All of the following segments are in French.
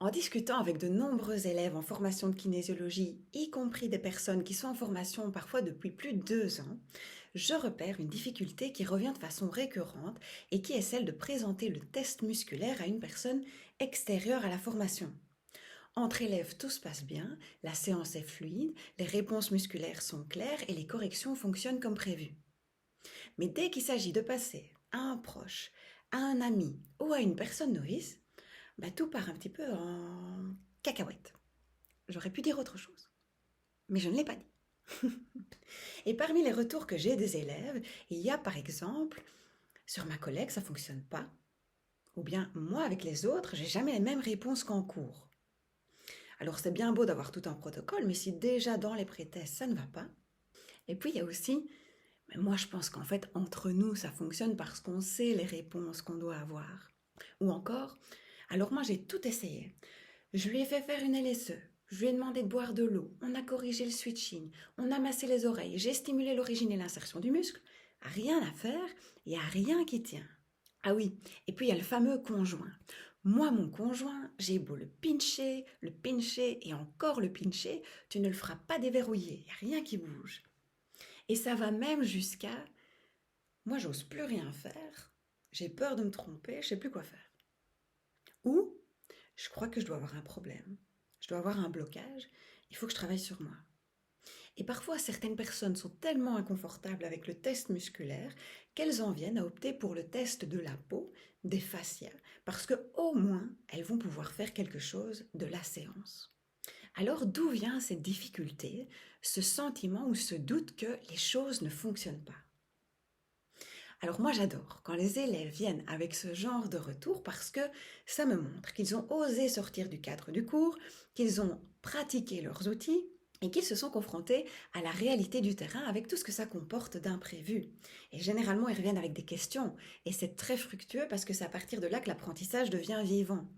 En discutant avec de nombreux élèves en formation de kinésiologie, y compris des personnes qui sont en formation parfois depuis plus de 2 ans, je repère une difficulté qui revient de façon récurrente et qui est celle de présenter le test musculaire à une personne extérieure à la formation. Entre élèves, tout se passe bien, la séance est fluide, les réponses musculaires sont claires et les corrections fonctionnent comme prévu. Mais dès qu'il s'agit de passer à un proche, à un ami ou à une personne novice, tout part un petit peu en cacahuète. J'aurais pu dire autre chose, mais je ne l'ai pas dit. Et parmi les retours que j'ai des élèves, il y a par exemple, sur ma collègue, ça ne fonctionne pas. Ou bien, moi avec les autres, j'ai jamais les mêmes réponses qu'en cours. Alors c'est bien beau d'avoir tout un protocole, mais si déjà dans les pré-tests, ça ne va pas. Et puis il y a aussi, mais moi je pense qu'en fait, entre nous, ça fonctionne parce qu'on sait les réponses qu'on doit avoir. Ou encore, alors moi j'ai tout essayé. Je lui ai fait faire une LSE, je lui ai demandé de boire de l'eau, on a corrigé le switching, on a massé les oreilles, j'ai stimulé l'origine et l'insertion du muscle. Rien à faire, il n'y a rien qui tient. Ah oui, et puis il y a le fameux conjoint. Moi, mon conjoint, j'ai beau le pincher et encore le pincher, tu ne le feras pas déverrouiller, il n'y a rien qui bouge. Et ça va même jusqu'à, moi j'ose plus rien faire, j'ai peur de me tromper, je sais plus quoi faire. Ou, je crois que je dois avoir un problème, je dois avoir un blocage, il faut que je travaille sur moi. Et parfois, certaines personnes sont tellement inconfortables avec le test musculaire qu'elles en viennent à opter pour le test de la peau, des fascias, parce que au moins, elles vont pouvoir faire quelque chose de la séance. Alors, d'où vient cette difficulté, ce sentiment ou ce doute que les choses ne fonctionnent pas? Alors moi j'adore quand les élèves viennent avec ce genre de retour parce que ça me montre qu'ils ont osé sortir du cadre du cours, qu'ils ont pratiqué leurs outils et qu'ils se sont confrontés à la réalité du terrain avec tout ce que ça comporte d'imprévu. Et généralement ils reviennent avec des questions et c'est très fructueux parce que c'est à partir de là que l'apprentissage devient vivant.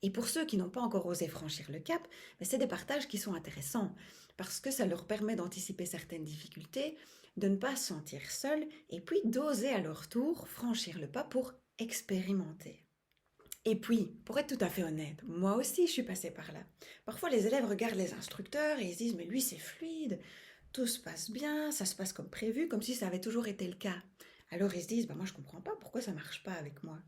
Et pour ceux qui n'ont pas encore osé franchir le cap, c'est des partages qui sont intéressants parce que ça leur permet d'anticiper certaines difficultés, de ne pas se sentir seul et puis d'oser à leur tour franchir le pas pour expérimenter. Et puis, pour être tout à fait honnête, moi aussi je suis passée par là. Parfois les élèves regardent les instructeurs et ils se disent mais lui c'est fluide, tout se passe bien, ça se passe comme prévu, comme si ça avait toujours été le cas. Alors ils se disent moi je comprends pas pourquoi ça marche pas avec moi.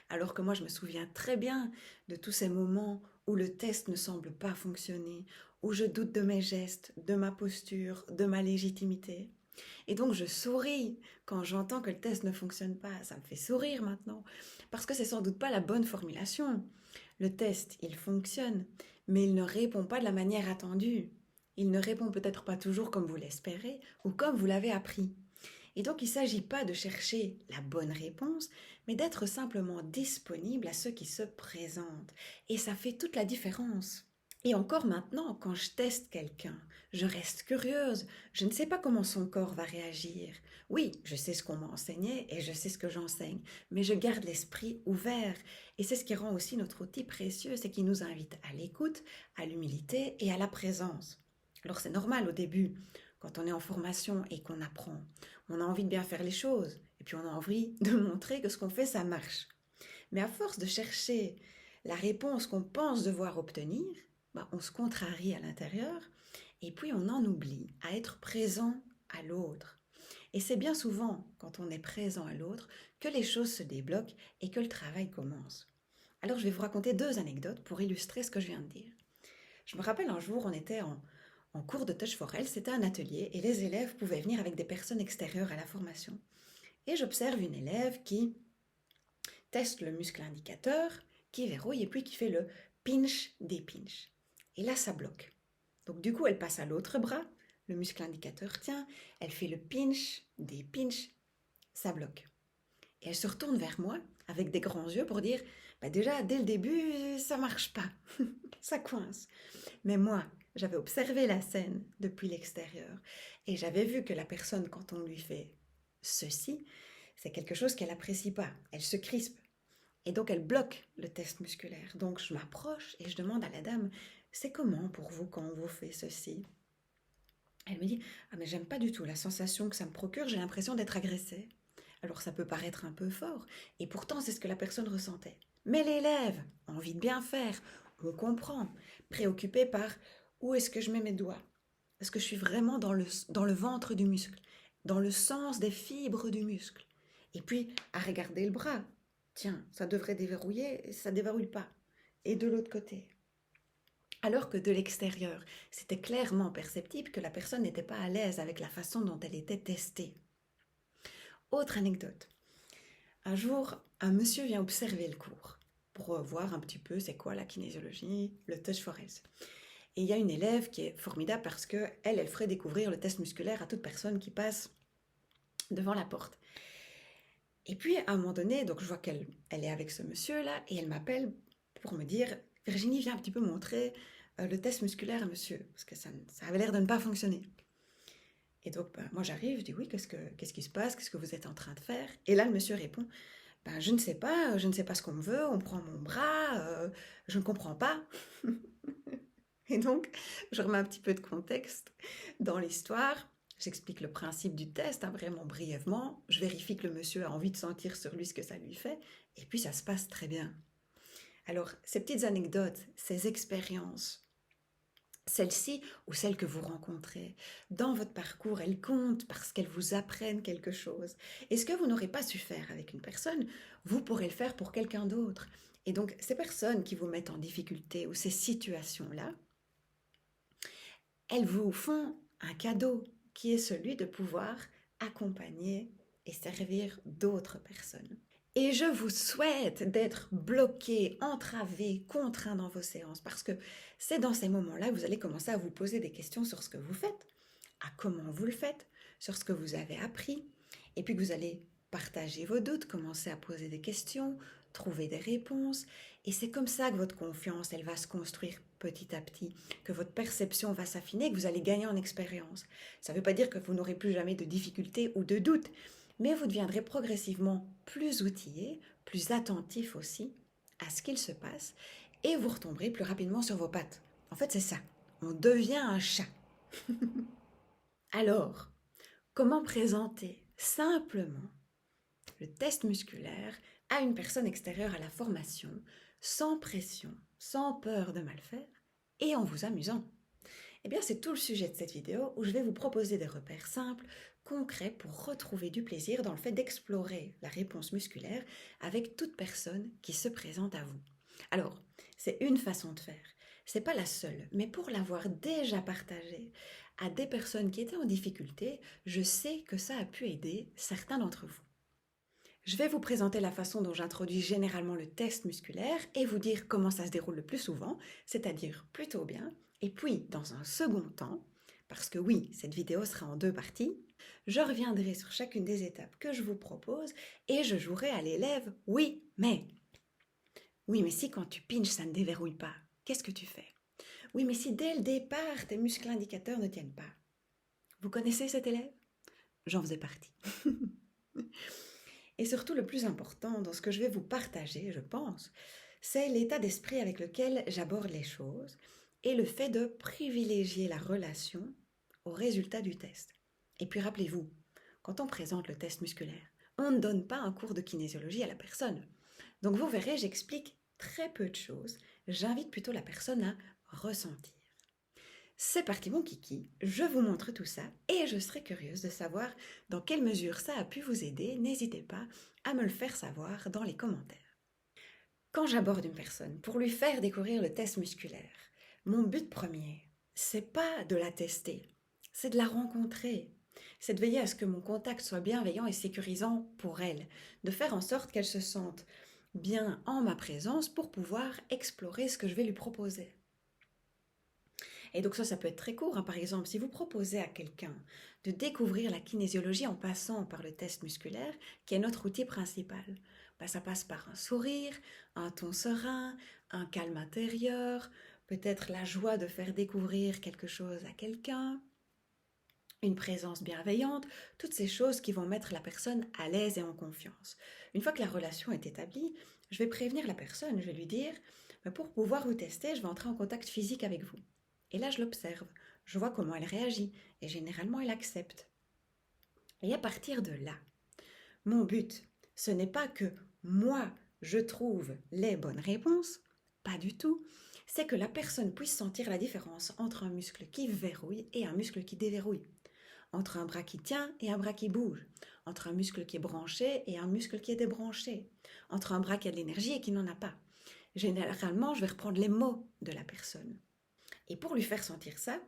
Alors que moi je me souviens très bien de tous ces moments où le test ne semble pas fonctionner, où je doute de mes gestes, de ma posture, de ma légitimité. Et donc je souris quand j'entends que le test ne fonctionne pas. Ça me fait sourire maintenant, parce que c'est sans doute pas la bonne formulation. Le test, il fonctionne, mais il ne répond pas de la manière attendue. Il ne répond peut-être pas toujours comme vous l'espérez ou comme vous l'avez appris. Et donc il ne s'agit pas de chercher la bonne réponse, mais d'être simplement disponible à ceux qui se présentent. Et ça fait toute la différence. Et encore maintenant, quand je teste quelqu'un, je reste curieuse. Je ne sais pas comment son corps va réagir. Oui, je sais ce qu'on m'a enseigné et je sais ce que j'enseigne, mais je garde l'esprit ouvert. Et c'est ce qui rend aussi notre outil précieux, c'est qu'il nous invite à l'écoute, à l'humilité et à la présence. Alors c'est normal au début, quand on est en formation et qu'on apprend. On a envie de bien faire les choses et puis on a envie de montrer que ce qu'on fait, ça marche. Mais à force de chercher la réponse qu'on pense devoir obtenir, on se contrarie à l'intérieur et puis on en oublie à être présent à l'autre. Et c'est bien souvent quand on est présent à l'autre que les choses se débloquent et que le travail commence. Alors je vais vous raconter 2 anecdotes pour illustrer ce que je viens de dire. Je me rappelle un jour, on était en cours de Touch for Health, c'était un atelier et les élèves pouvaient venir avec des personnes extérieures à la formation. Et j'observe une élève qui teste le muscle indicateur, qui verrouille et puis qui fait le pinch des pinch. Et là, ça bloque. Donc du coup, elle passe à l'autre bras, le muscle indicateur tient, elle fait le pinch des pinch, ça bloque. Et elle se retourne vers moi avec des grands yeux pour dire déjà, dès le début, ça marche pas, ça coince. Mais moi, j'avais observé la scène depuis l'extérieur et j'avais vu que la personne, quand on lui fait ceci, c'est quelque chose qu'elle n'apprécie pas. Elle se crispe et donc elle bloque le test musculaire. Donc je m'approche et je demande à la dame, c'est comment pour vous quand on vous fait ceci? Elle me dit, ah mais j'aime pas du tout la sensation que ça me procure, j'ai l'impression d'être agressée. Alors ça peut paraître un peu fort, et pourtant c'est ce que la personne ressentait. Mais l'élève a envie de bien faire, on comprend. Préoccupé par où est-ce que je mets mes doigts? Est-ce que je suis vraiment dans le ventre du muscle, dans le sens des fibres du muscle? Et puis, à regarder le bras. Tiens, ça devrait déverrouiller, ça ne déverrouille pas. Et de l'autre côté. Alors que de l'extérieur, c'était clairement perceptible que la personne n'était pas à l'aise avec la façon dont elle était testée. Autre anecdote. Un jour, un monsieur vient observer le cours pour voir un petit peu c'est quoi la kinésiologie, le test Forez. Et il y a une élève qui est formidable parce qu'elle ferait découvrir le test musculaire à toute personne qui passe devant la porte. Et puis, à un moment donné, donc je vois qu'elle est avec ce monsieur-là et elle m'appelle pour me dire « Virginie, viens un petit peu montrer le test musculaire à monsieur, parce que ça avait l'air de ne pas fonctionner. » Et donc, moi j'arrive, je dis « Oui, qu'est-ce qui se passe? Qu'est-ce que vous êtes en train de faire ?» Et là, le monsieur répond « Je ne sais pas ce qu'on me veut, on prend mon bras, je ne comprends pas. » Et donc, je remets un petit peu de contexte dans l'histoire. J'explique le principe du test, vraiment brièvement. Je vérifie que le monsieur a envie de sentir sur lui ce que ça lui fait. Et puis, ça se passe très bien. Alors, ces petites anecdotes, ces expériences, celles-ci ou celles que vous rencontrez dans votre parcours, elles comptent parce qu'elles vous apprennent quelque chose. Et ce que vous n'aurez pas su faire avec une personne, vous pourrez le faire pour quelqu'un d'autre. Et donc, ces personnes qui vous mettent en difficulté ou ces situations-là, elles vous font un cadeau qui est celui de pouvoir accompagner et servir d'autres personnes. Et je vous souhaite d'être bloqué, entravé, contraint dans vos séances parce que c'est dans ces moments-là que vous allez commencer à vous poser des questions sur ce que vous faites, à comment vous le faites, sur ce que vous avez appris, et puis que vous allez partager vos doutes, commencer à poser des questions, trouver des réponses, et c'est comme ça que votre confiance, elle va se construire petit à petit, que votre perception va s'affiner, que vous allez gagner en expérience. Ça ne veut pas dire que vous n'aurez plus jamais de difficultés ou de doutes, mais vous deviendrez progressivement plus outillé, plus attentif aussi à ce qu'il se passe, et vous retomberez plus rapidement sur vos pattes. En fait, c'est ça. On devient un chat. Alors, comment présenter simplement le test musculaire à une personne extérieure à la formation, sans pression, sans peur de mal faire, et en vous amusant? Eh bien, c'est tout le sujet de cette vidéo où je vais vous proposer des repères simples, concrets pour retrouver du plaisir dans le fait d'explorer la réponse musculaire avec toute personne qui se présente à vous. Alors, c'est une façon de faire. C'est pas la seule, mais pour l'avoir déjà partagée à des personnes qui étaient en difficulté, je sais que ça a pu aider certains d'entre vous. Je vais vous présenter la façon dont j'introduis généralement le test musculaire et vous dire comment ça se déroule le plus souvent, c'est-à-dire plutôt bien. Et puis, dans un second temps, parce que oui, cette vidéo sera en 2 parties, je reviendrai sur chacune des étapes que je vous propose et je jouerai à l'élève « oui, mais ». Oui, mais si quand tu pinches, ça ne déverrouille pas, qu'est-ce que tu fais? Oui, mais si dès le départ, tes muscles indicateurs ne tiennent pas. Vous connaissez cet élève? J'en faisais partie. Et surtout, le plus important dans ce que je vais vous partager, je pense, c'est l'état d'esprit avec lequel j'aborde les choses et le fait de privilégier la relation au résultat du test. Et puis rappelez-vous, quand on présente le test musculaire, on ne donne pas un cours de kinésiologie à la personne. Donc vous verrez, j'explique très peu de choses. J'invite plutôt la personne à ressentir. C'est parti mon kiki, je vous montre tout ça et je serai curieuse de savoir dans quelle mesure ça a pu vous aider. N'hésitez pas à me le faire savoir dans les commentaires. Quand j'aborde une personne pour lui faire découvrir le test musculaire, mon but premier, c'est pas de la tester, c'est de la rencontrer. C'est de veiller à ce que mon contact soit bienveillant et sécurisant pour elle, de faire en sorte qu'elle se sente bien en ma présence pour pouvoir explorer ce que je vais lui proposer. Et donc ça peut être très court. Par exemple, si vous proposez à quelqu'un de découvrir la kinésiologie en passant par le test musculaire, qui est notre outil principal, ça passe par un sourire, un ton serein, un calme intérieur, peut-être la joie de faire découvrir quelque chose à quelqu'un, une présence bienveillante, toutes ces choses qui vont mettre la personne à l'aise et en confiance. Une fois que la relation est établie, je vais prévenir la personne, je vais lui dire « Pour pouvoir vous tester, je vais entrer en contact physique avec vous. » Et là, je l'observe, je vois comment elle réagit, et généralement, elle accepte. Et à partir de là, mon but, ce n'est pas que moi, je trouve les bonnes réponses, pas du tout, c'est que la personne puisse sentir la différence entre un muscle qui verrouille et un muscle qui déverrouille, entre un bras qui tient et un bras qui bouge, entre un muscle qui est branché et un muscle qui est débranché, entre un bras qui a de l'énergie et qui n'en a pas. Généralement, je vais reprendre les mots de la personne. Et pour lui faire sentir ça,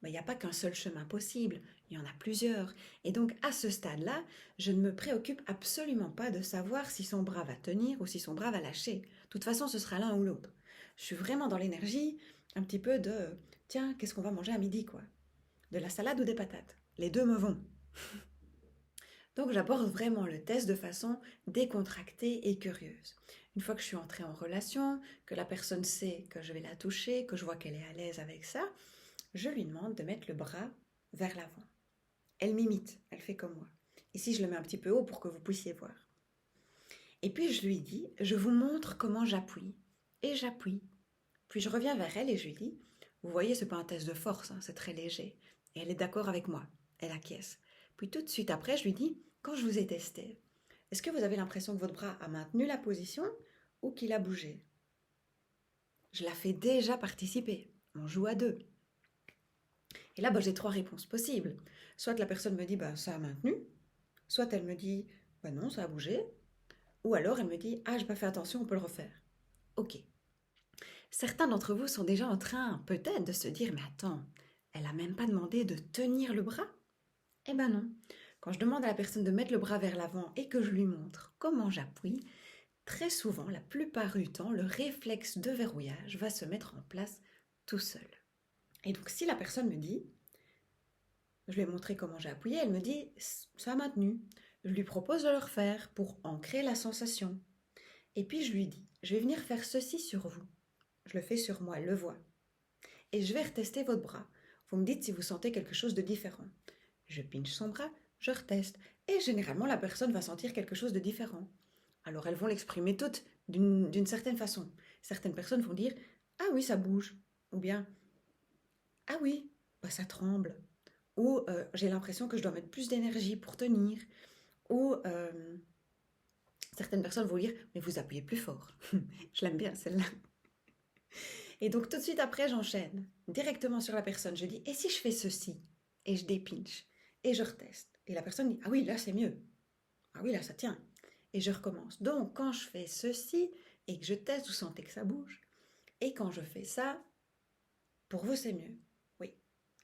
il n'y a pas qu'un seul chemin possible, il y en a plusieurs. Et donc à ce stade-là, je ne me préoccupe absolument pas de savoir si son bras va tenir ou si son bras va lâcher. De toute façon, ce sera l'un ou l'autre. Je suis vraiment dans l'énergie, un petit peu de tiens, qu'est-ce qu'on va manger à midi, quoi? De la salade ou des patates? Les deux me vont. Donc j'aborde vraiment le test de façon décontractée et curieuse. Une fois que je suis entrée en relation, que la personne sait que je vais la toucher, que je vois qu'elle est à l'aise avec ça, je lui demande de mettre le bras vers l'avant. Elle m'imite, elle fait comme moi. Ici, je le mets un petit peu haut pour que vous puissiez voir. Et puis je lui dis, je vous montre comment j'appuie. Et j'appuie. Puis je reviens vers elle et je lui dis, vous voyez, ce n'est pas un test de force, hein, c'est très léger. Et elle est d'accord avec moi, elle acquiesce. Puis tout de suite après, je lui dis, quand je vous ai testé, est-ce que vous avez l'impression que votre bras a maintenu la position ou qu'il a bougé? Je la fais déjà participer, on joue à deux. Et là, j'ai trois réponses possibles. Soit la personne me dit, ça a maintenu, soit elle me dit, non, ça a bougé, ou alors elle me dit, ah, j'ai pas fait attention, on peut le refaire. Ok. Certains d'entre vous sont déjà en train, peut-être, de se dire, mais attends, elle a même pas demandé de tenir le bras? Eh ben non. Quand je demande à la personne de mettre le bras vers l'avant et que je lui montre comment j'appuie, très souvent, la plupart du temps, le réflexe de verrouillage va se mettre en place tout seul. Et donc si la personne me dit, je lui ai montré comment j'ai appuyé, elle me dit, ça a maintenu. Je lui propose de le refaire pour ancrer la sensation. Et puis je lui dis, je vais venir faire ceci sur vous. Je le fais sur moi, elle le voit. Et je vais retester votre bras. Vous me dites si vous sentez quelque chose de différent. Je pinche son bras, je reteste. Et généralement, la personne va sentir quelque chose de différent. Alors elles vont l'exprimer toutes d'une certaine façon. Certaines personnes vont dire, ah oui, ça bouge. Ou bien, ah oui, ça tremble. Ou j'ai l'impression que je dois mettre plus d'énergie pour tenir. Ou certaines personnes vont dire, mais vous appuyez plus fort. Je l'aime bien celle-là. Et donc tout de suite après, j'enchaîne directement sur la personne. Je dis, et si je fais ceci? Et je dépinche. Et je reteste. Et la personne dit, ah oui, là c'est mieux. Ah oui, là ça tient. Et je recommence. Donc quand je fais ceci et que je teste, vous sentez que ça bouge. Et quand je fais ça, pour vous c'est mieux. Oui.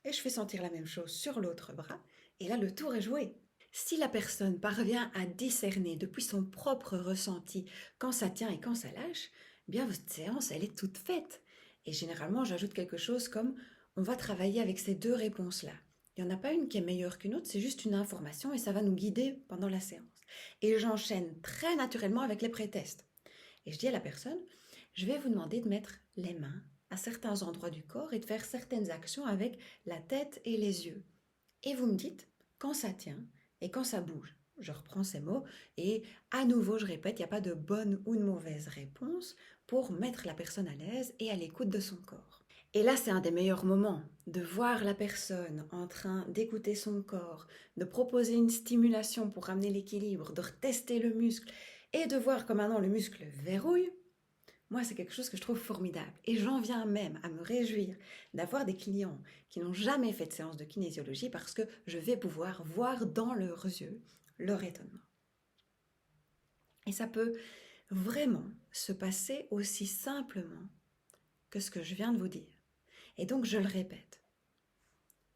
Et je fais sentir la même chose sur l'autre bras. Et là, le tour est joué. Si la personne parvient à discerner depuis son propre ressenti quand ça tient et quand ça lâche, bien votre séance, elle est toute faite. Et généralement, j'ajoute quelque chose comme on va travailler avec ces deux réponses-là. Il n'y en a pas une qui est meilleure qu'une autre, c'est juste une information et ça va nous guider pendant la séance. Et j'enchaîne très naturellement avec les pré-tests. Et je dis à la personne, je vais vous demander de mettre les mains à certains endroits du corps et de faire certaines actions avec la tête et les yeux. Et vous me dites quand ça tient et quand ça bouge. Je reprends ces mots et à nouveau je répète, il n'y a pas de bonne ou de mauvaise réponse pour mettre la personne à l'aise et à l'écoute de son corps. Et là, c'est un des meilleurs moments de voir la personne en train d'écouter son corps, de proposer une stimulation pour ramener l'équilibre, de retester le muscle et de voir comme maintenant le muscle verrouille. Moi, c'est quelque chose que je trouve formidable. Et j'en viens même à me réjouir d'avoir des clients qui n'ont jamais fait de séance de kinésiologie parce que je vais pouvoir voir dans leurs yeux leur étonnement. Et ça peut vraiment se passer aussi simplement que ce que je viens de vous dire. Et donc, je le répète.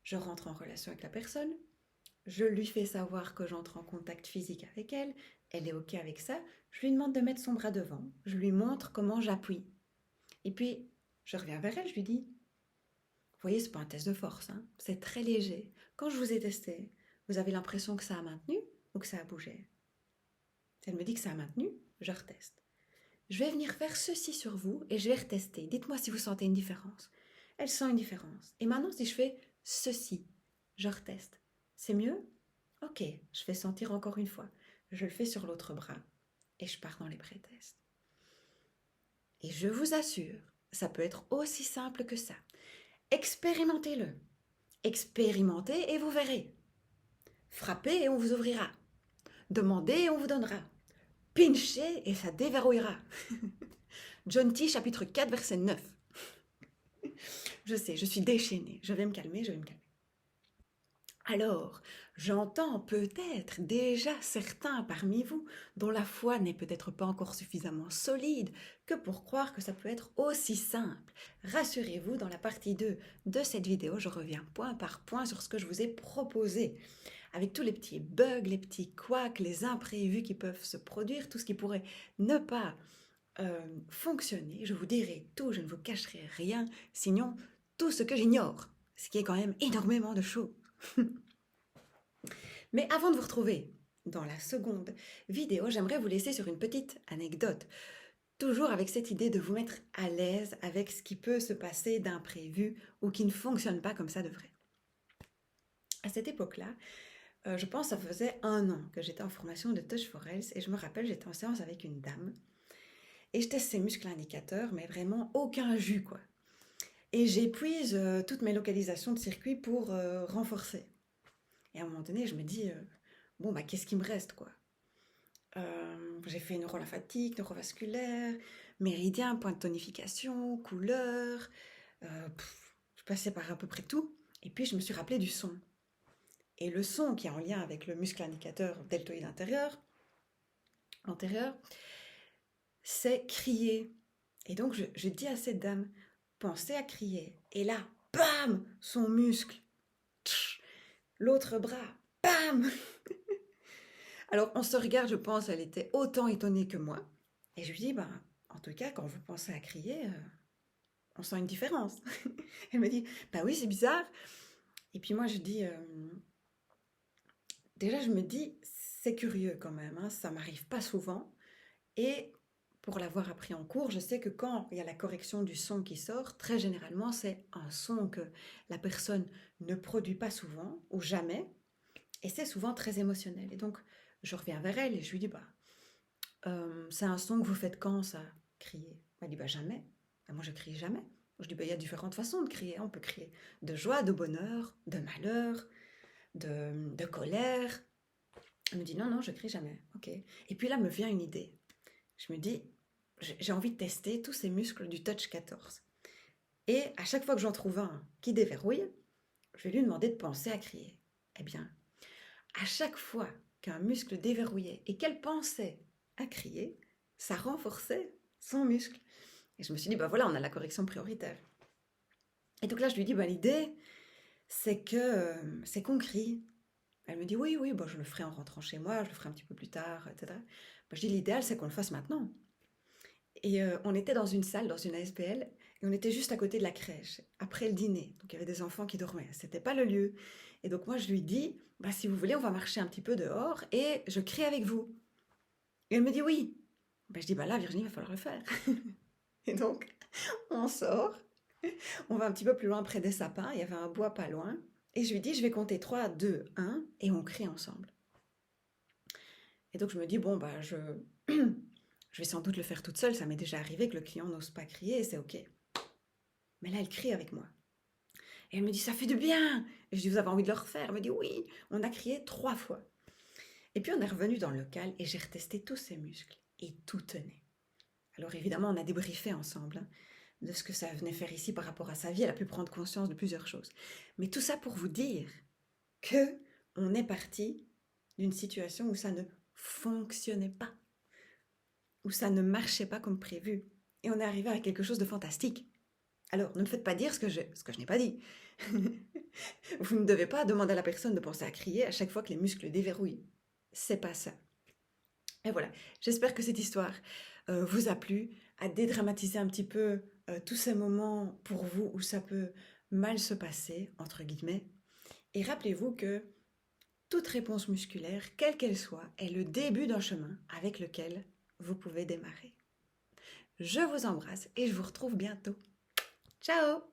Je rentre en relation avec la personne, je lui fais savoir que j'entre en contact physique avec elle, elle est OK avec ça, je lui demande de mettre son bras devant, je lui montre comment j'appuie. Et puis, je reviens vers elle, je lui dis, vous voyez, c'est pas un test de force, hein, c'est très léger. Quand je vous ai testé, vous avez l'impression que ça a maintenu ou que ça a bougé? Elle me dit que ça a maintenu, je reteste. Je vais venir faire ceci sur vous et je vais retester. Dites-moi si vous sentez une différence. Elle sent une différence. Et maintenant, si je fais ceci, je reteste. C'est mieux? Ok, je fais sentir encore une fois. Je le fais sur l'autre bras et je pars dans les pré-tests. Et je vous assure, ça peut être aussi simple que ça. Expérimentez-le. Expérimentez et vous verrez. Frappez et on vous ouvrira. Demandez et on vous donnera. Pinchez et ça déverrouillera. John T, chapitre 4, verset 9. je sais, je suis déchaînée. Je vais me calmer, je vais me calmer. Alors, j'entends peut-être déjà certains parmi vous dont la foi n'est peut-être pas encore suffisamment solide que pour croire que ça peut être aussi simple. Rassurez-vous, dans la partie 2 de cette vidéo, je reviens point par point sur ce que je vous ai proposé, avec tous les petits bugs, les petits couacs, les imprévus qui peuvent se produire, tout ce qui pourrait ne pas fonctionner. Je vous dirai tout, je ne vous cacherai rien, sinon tout ce que j'ignore, ce qui est quand même énormément de choses. Mais avant de vous retrouver dans la seconde vidéo, j'aimerais vous laisser sur une petite anecdote, toujours avec cette idée de vous mettre à l'aise avec ce qui peut se passer d'imprévu ou qui ne fonctionne pas comme ça devrait. À cette époque-là, je pense que ça faisait 1 an que j'étais en formation de Touch for Health et je me rappelle, j'étais en séance avec une dame et je teste ses muscles indicateurs, mais vraiment aucun jus quoi. Et j'épuise toutes mes localisations de circuit pour renforcer. Et à un moment donné, je me dis, bon, bah, qu'est-ce qui me reste, quoi? J'ai fait neurolymphatique, neurovasculaire, méridien, point de tonification, couleur. Je passais par à peu près tout. Et puis, je me suis rappelé du son. Et le son qui est en lien avec le muscle indicateur deltoïde antérieur, c'est crier. Et donc, je dis à cette dame, pensez à crier. Et là, bam, son muscle. L'autre bras, bam. Alors, on se regarde, je pense, elle était autant étonnée que moi. Et je lui dis, ben, en tout cas, quand vous pensez à crier, on sent une différence. Elle me dit, bah oui, c'est bizarre. Et puis moi, je dis, déjà, je me dis, c'est curieux quand même, hein, ça m'arrive pas souvent. Et pour l'avoir appris en cours, je sais que quand il y a la correction du son qui sort, très généralement, c'est un son que la personne ne produit pas souvent ou jamais. Et c'est souvent très émotionnel. Et donc, je reviens vers elle et je lui dis, bah, c'est un son que vous faites quand, ça, crier? Elle dit, bah, jamais. Et moi, je crie jamais. Je dis, bah, il y a différentes façons de crier. On peut crier de joie, de bonheur, de malheur, de colère. Elle me dit, non, non, je crie jamais. Ok. Et puis là, me vient une idée. Je me dis, j'ai envie de tester tous ces muscles du Touch 14. Et à chaque fois que j'en trouve un qui déverrouille, je vais lui demander de penser à crier. Eh bien, à chaque fois qu'un muscle déverrouillait et qu'elle pensait à crier, ça renforçait son muscle. Et je me suis dit, bah voilà, on a la correction prioritaire. Et donc là, je lui dis, bah l'idée, c'est qu'on crie. Elle me dit, oui, oui, bah, je le ferai en rentrant chez moi, je le ferai un petit peu plus tard, etc. Bah, je dis, l'idéal, c'est qu'on le fasse maintenant. Et on était dans une salle, dans une ASPL, et on était juste à côté de la crèche, après le dîner. Donc il y avait des enfants qui dormaient, c'était pas le lieu. Et donc moi je lui dis, bah, si vous voulez, on va marcher un petit peu dehors et je crie avec vous. Et elle me dit oui. Bah, je dis, bah là Virginie, il va falloir le faire. Et donc on sort, on va un petit peu plus loin près des sapins, il y avait un bois pas loin. Et je lui dis, je vais compter 3, 2, 1, et on crie ensemble. Et donc je me dis, bon, bah je vais sans doute le faire toute seule, ça m'est déjà arrivé que le client n'ose pas crier, et c'est ok. Mais là, elle crie avec moi. Et elle me dit, ça fait du bien. Et je dis, vous avez envie de le refaire? Elle me dit, oui. On a crié 3 fois. Et puis on est revenu dans le local et j'ai retesté tous ses muscles. Et tout tenait. Alors évidemment, on a débriefé ensemble de ce que ça venait faire ici par rapport à sa vie. Elle a pu prendre conscience de plusieurs choses. Mais tout ça pour vous dire que on est parti d'une situation où ça ne fonctionnait pas, où ça ne marchait pas comme prévu. Et on est arrivé à quelque chose de fantastique. Alors, ne me faites pas dire ce que je n'ai pas dit. Vous ne devez pas demander à la personne de penser à crier à chaque fois que les muscles déverrouillent. C'est pas ça. Et voilà, j'espère que cette histoire vous a plu, à dédramatiser un petit peu tous ces moments pour vous où ça peut mal se passer, entre guillemets. Et rappelez-vous que toute réponse musculaire, quelle qu'elle soit, est le début d'un chemin avec lequel vous pouvez démarrer. Je vous embrasse et je vous retrouve bientôt. Ciao!